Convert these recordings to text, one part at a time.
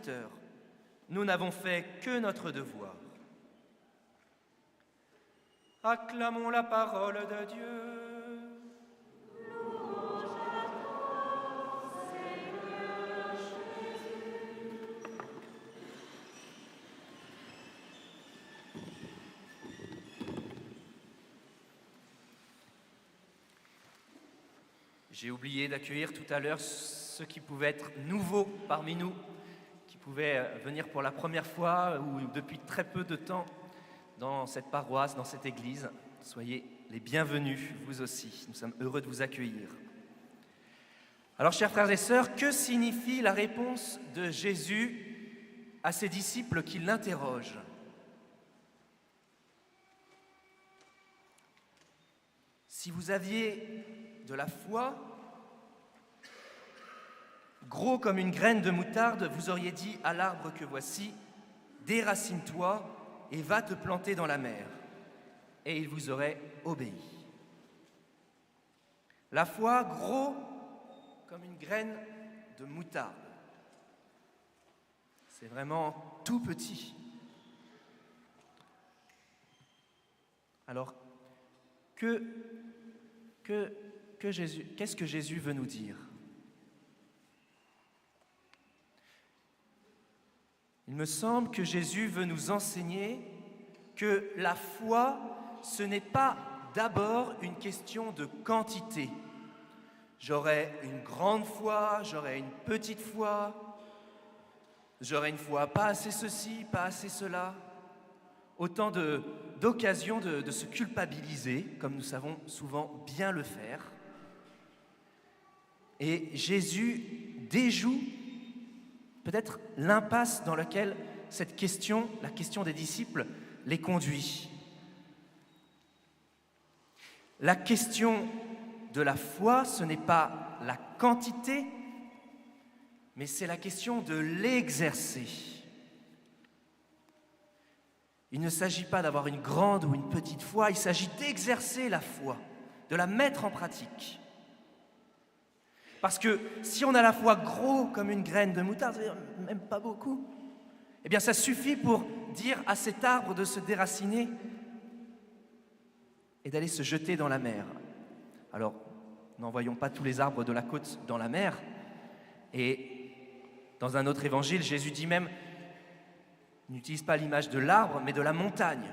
serviteurs, nous n'avons fait que notre devoir. Acclamons la parole de Dieu. J'ai oublié d'accueillir tout à l'heure ceux qui pouvaient être nouveaux parmi nous, qui pouvaient venir pour la première fois ou depuis très peu de temps dans cette paroisse, dans cette église. Soyez les bienvenus, vous aussi. Nous sommes heureux de vous accueillir. Alors, chers frères et sœurs, que signifie la réponse de Jésus à ses disciples qui l'interrogent ? Si vous aviez de la foi, gros comme une graine de moutarde, vous auriez dit à l'arbre que voici, déracine-toi et va te planter dans la mer, et il vous aurait obéi. La foi, gros comme une graine de moutarde. C'est vraiment tout petit. Alors, qu'est-ce que Jésus veut nous dire ? Il me semble que Jésus veut nous enseigner que la foi, ce n'est pas d'abord une question de quantité. J'aurai une grande foi, j'aurai une petite foi, j'aurai une foi pas assez ceci, pas assez cela. Autant d'occasions de se culpabiliser, comme nous savons souvent bien le faire. Et Jésus déjoue peut-être l'impasse dans laquelle cette question, la question des disciples, les conduit. La question de la foi, ce n'est pas la quantité, mais c'est la question de l'exercer. Il ne s'agit pas d'avoir une grande ou une petite foi, il s'agit d'exercer la foi, de la mettre en pratique. Parce que si on a la foi gros comme une graine de moutarde, c'est-à-dire même pas beaucoup, eh bien ça suffit pour dire à cet arbre de se déraciner et d'aller se jeter dans la mer. Alors, n'envoyons pas tous les arbres de la côte dans la mer. Et dans un autre évangile, Jésus dit même, n'utilise pas l'image de l'arbre, mais de la montagne.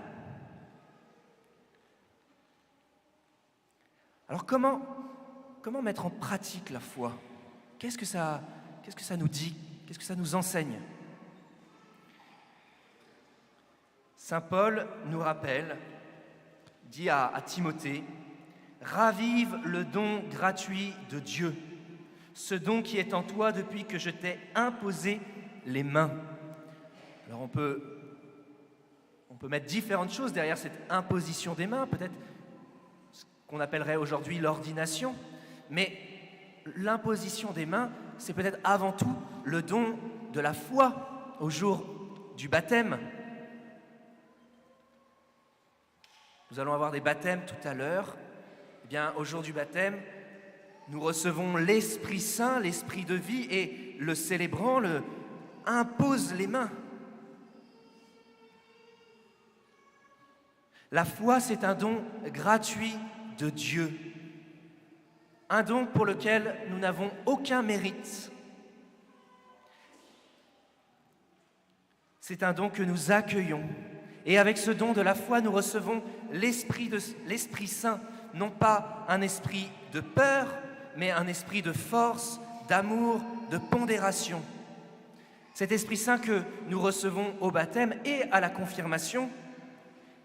Alors comment mettre en pratique la foi ? Qu'est-ce que ça nous dit ? Qu'est-ce que ça nous enseigne ? Saint Paul nous rappelle, dit à Timothée, « Ravive le don gratuit de Dieu, ce don qui est en toi depuis que je t'ai imposé les mains. » Alors on peut mettre différentes choses derrière cette imposition des mains, peut-être ce qu'on appellerait aujourd'hui l'ordination, mais l'imposition des mains, c'est peut-être avant tout le don de la foi au jour du baptême. Nous allons avoir des baptêmes tout à l'heure. Eh bien, au jour du baptême, nous recevons l'Esprit Saint, l'Esprit de vie, et le célébrant le impose les mains. La foi, c'est un don gratuit de Dieu, un don pour lequel nous n'avons aucun mérite. C'est un don que nous accueillons. Et avec ce don de la foi, nous recevons l'Esprit Saint, non pas un esprit de peur, mais un esprit de force, d'amour, de pondération. Cet Esprit Saint que nous recevons au baptême et à la confirmation,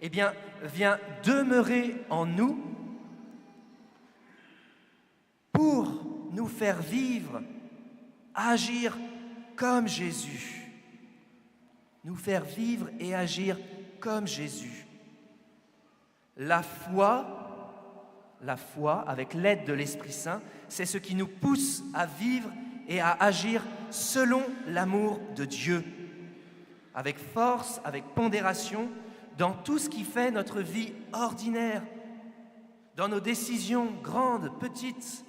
eh bien, vient demeurer en nous pour nous faire vivre, agir comme Jésus. Nous faire vivre et agir comme Jésus. La foi, avec l'aide de l'Esprit Saint, c'est ce qui nous pousse à vivre et à agir selon l'amour de Dieu, avec force, avec pondération, dans tout ce qui fait notre vie ordinaire, dans nos décisions grandes, petites,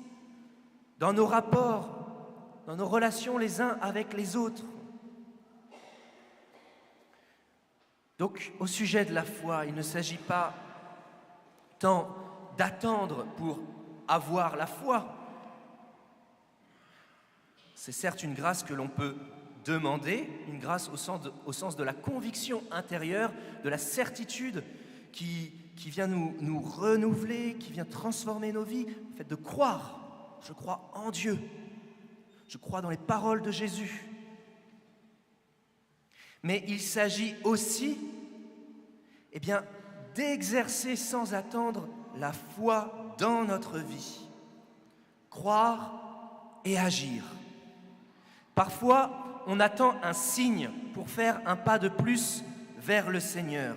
dans nos rapports, dans nos relations les uns avec les autres. Donc, au sujet de la foi, il ne s'agit pas tant d'attendre pour avoir la foi. C'est certes une grâce que l'on peut demander, une grâce au sens de la conviction intérieure, de la certitude qui vient nous renouveler, qui vient transformer nos vies, le fait de croire. Je crois en Dieu, je crois dans les paroles de Jésus. Mais il s'agit aussi, d'exercer sans attendre la foi dans notre vie. Croire et agir. Parfois, on attend un signe pour faire un pas de plus vers le Seigneur.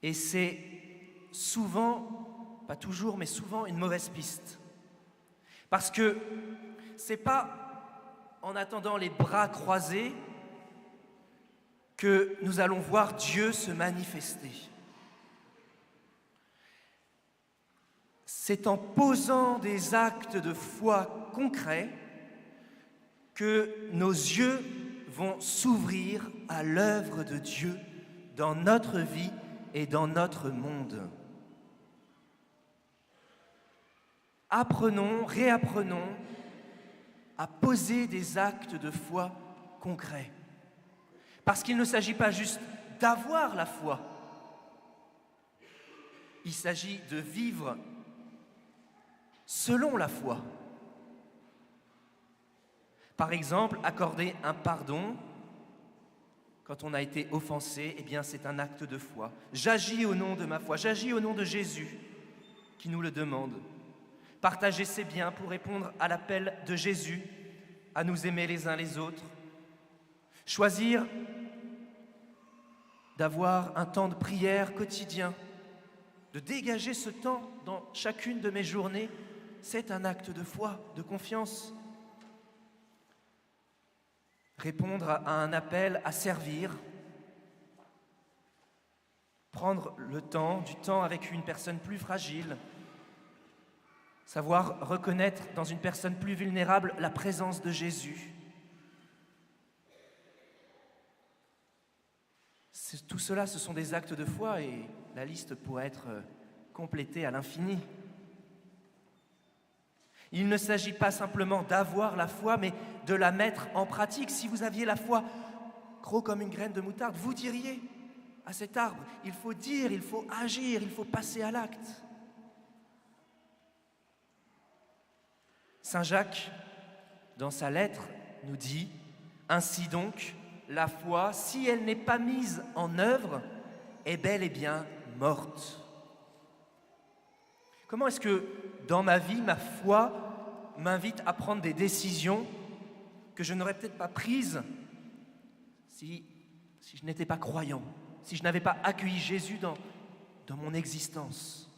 Et c'est souvent, pas toujours, mais souvent une mauvaise piste. Parce que c'est pas en attendant les bras croisés que nous allons voir Dieu se manifester. C'est en posant des actes de foi concrets que nos yeux vont s'ouvrir à l'œuvre de Dieu dans notre vie et dans notre monde. Apprenons, réapprenons à poser des actes de foi concrets. Parce qu'il ne s'agit pas juste d'avoir la foi, il s'agit de vivre selon la foi. Par exemple, accorder un pardon quand on a été offensé, c'est un acte de foi. J'agis au nom de ma foi, j'agis au nom de Jésus qui nous le demande. Partager ses biens pour répondre à l'appel de Jésus à nous aimer les uns les autres. Choisir d'avoir un temps de prière quotidien, de dégager ce temps dans chacune de mes journées, c'est un acte de foi, de confiance. Répondre à un appel à servir, prendre du temps avec une personne plus fragile, savoir reconnaître dans une personne plus vulnérable la présence de Jésus. Tout cela, ce sont des actes de foi et la liste pourrait être complétée à l'infini. Il ne s'agit pas simplement d'avoir la foi, mais de la mettre en pratique. Si vous aviez la foi gros comme une graine de moutarde, vous diriez à cet arbre, il faut dire, il faut agir, il faut passer à l'acte. Saint Jacques, dans sa lettre, nous dit « Ainsi donc, la foi, si elle n'est pas mise en œuvre, est bel et bien morte. » Comment est-ce que, dans ma vie, ma foi m'invite à prendre des décisions que je n'aurais peut-être pas prises si je n'étais pas croyant, si je n'avais pas accueilli Jésus dans mon existence?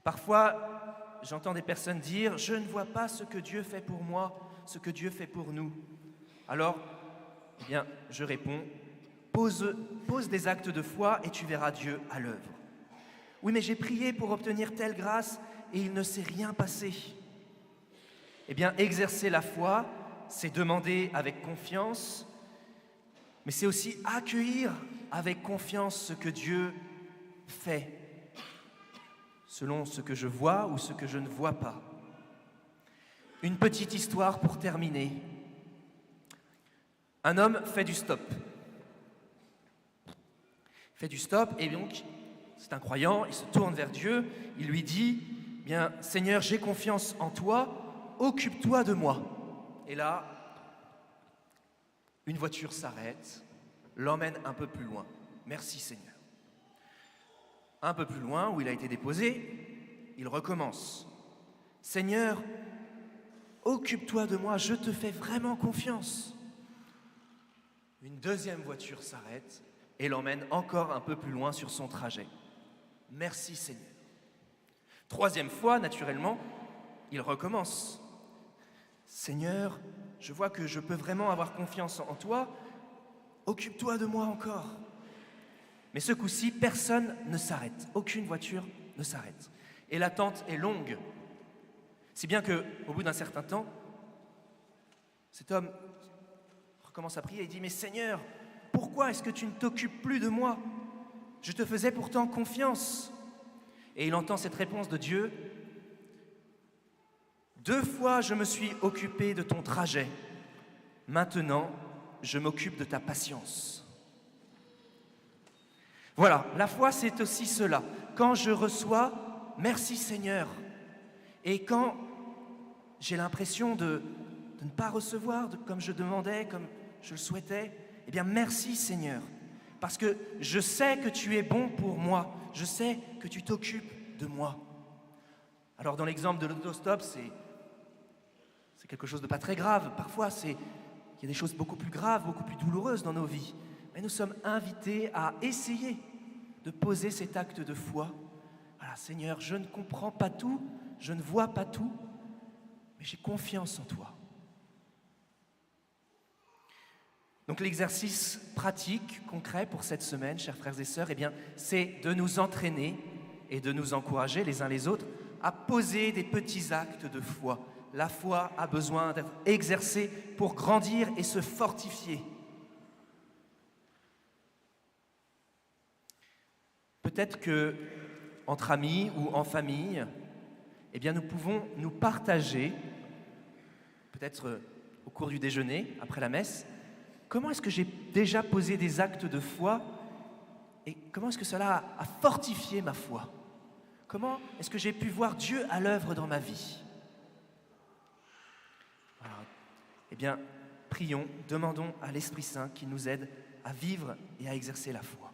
Parfois, j'entends des personnes dire « Je ne vois pas ce que Dieu fait pour moi, ce que Dieu fait pour nous. » Alors, je réponds « Pose des actes de foi et tu verras Dieu à l'œuvre. » Oui, mais j'ai prié pour obtenir telle grâce et il ne s'est rien passé. Exercer la foi, c'est demander avec confiance, mais c'est aussi accueillir avec confiance ce que Dieu fait, selon ce que je vois ou ce que je ne vois pas. Une petite histoire pour terminer. Un homme fait du stop. Il fait du stop et donc, c'est un croyant, il se tourne vers Dieu, il lui dit « Bien, Seigneur, j'ai confiance en toi, occupe-toi de moi. » Et là, une voiture s'arrête, l'emmène un peu plus loin. « Merci Seigneur. » Un peu plus loin, où il a été déposé, il recommence. « Seigneur, occupe-toi de moi, je te fais vraiment confiance. » Une deuxième voiture s'arrête et l'emmène encore un peu plus loin sur son trajet. « Merci Seigneur. » Troisième fois, naturellement, il recommence. « Seigneur, je vois que je peux vraiment avoir confiance en toi, occupe-toi de moi encore. » Mais ce coup-ci, personne ne s'arrête, aucune voiture ne s'arrête. Et l'attente est longue. Si bien qu'au bout d'un certain temps, cet homme recommence à prier et dit « Mais Seigneur, pourquoi est-ce que tu ne t'occupes plus de moi? Je te faisais pourtant confiance. » Et il entend cette réponse de Dieu. « 2 fois je me suis occupé de ton trajet. Maintenant, je m'occupe de ta patience. » Voilà, la foi c'est aussi cela. Quand je reçois, merci Seigneur. Et quand j'ai l'impression de ne pas recevoir comme je demandais, comme je le souhaitais, eh bien merci Seigneur. Parce que je sais que tu es bon pour moi. Je sais que tu t'occupes de moi. Alors dans l'exemple de l'autostop, c'est quelque chose de pas très grave. Parfois, il y a des choses beaucoup plus graves, beaucoup plus douloureuses dans nos vies. Mais nous sommes invités à essayer de poser cet acte de foi. Voilà, Seigneur, je ne comprends pas tout, je ne vois pas tout, mais j'ai confiance en toi. Donc l'exercice pratique, concret pour cette semaine, chers frères et sœurs, eh bien, c'est de nous entraîner et de nous encourager les uns les autres à poser des petits actes de foi. La foi a besoin d'être exercée pour grandir et se fortifier. Peut-être que, entre amis ou en famille, eh bien, nous pouvons nous partager, peut-être au cours du déjeuner, après la messe, comment est-ce que j'ai déjà posé des actes de foi et comment est-ce que cela a fortifié ma foi? Comment est-ce que j'ai pu voir Dieu à l'œuvre dans ma vie? Voilà. Eh bien, prions, demandons à l'Esprit Saint qu'il nous aide à vivre et à exercer la foi.